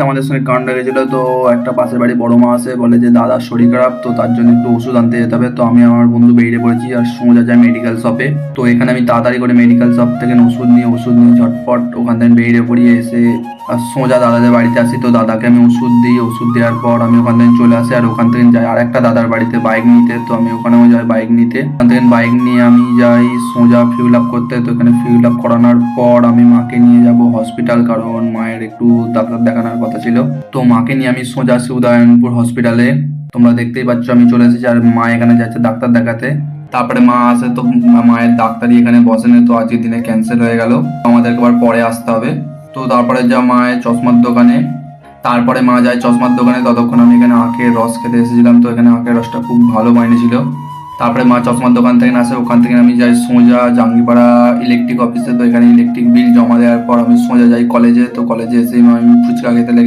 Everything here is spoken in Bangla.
আমাদের সঙ্গে কাণ্ড গেছিল। তো একটা পাশের বাড়ি বড় মা আসে, বলে যে দাদার শরীর খারাপ, তো তার জন্য একটু ওষুধ আনতে যেতে হবে। তো আমি আমার বন্ধু বেরিয়ে পড়েছি আর সোজা যাই মেডিকেল শপে। তো এখানে আমি তাড়াতাড়ি করে মেডিকেল শপ থেকে ওষুধ নিয়ে ঝটপট ওখান থেকে বেরিয়ে পড়িয়ে এসে আর সোজা দাদাদের বাড়িতে আসি। তো দাদাকে আমি ওষুধ দিই, ওষুধ দেওয়ার পর আমি ওখান থেকে চলে আসি আর ওখান থেকে যাই আর একটা দাদার বাড়িতে বাইক নিতে। তো আমি ওখানেও যাই বাইক নিতে। ওখান থেকে বাইক নিয়ে আমি যাই সোজা ফিউল আপ করতে। তো এখানে ফিউল আপ করানোর পর আমি মাকে নিয়ে যাব হসপিটাল, কারণ মায়ের একটু ডাক্তার দেখানোর কথা ছিল। তো মাকে নিয়ে আমি সোজা আসি উদয়নপুর হসপিটালে। তোমরা দেখতেই পাচ্ছ আমি চলে এসেছি আর মা এখানে যাচ্ছে ডাক্তার দেখাতে। তারপরে মা আসে, তো মায়ের ডাক্তারই এখানে বসেন। তো আজকের দিনে ক্যান্সেল হয়ে গেল, আমাদেরকে আবার পরে আসতে হবে। তো তারপরে যা মায়ের চশমার দোকানে, তারপরে মা যায় চশমার দোকানে। ততক্ষণ আমি এখানে আখের রস খেতে এসেছিলাম। তো এখানে আখের রসটা খুব ভালো বানিয়েছিল। তারপরে মা চশমার দোকান থেকে আসে, ওখান থেকে আমি যাই সোজা জাঙ্গিপাড়া ইলেকট্রিক অফিসে। তো এখানে ইলেকট্রিক বিল জমা দেওয়ার পর আমি সোজা যাই কলেজে। তো কলেজে এসে আমি ফুচকা খেতে লেগে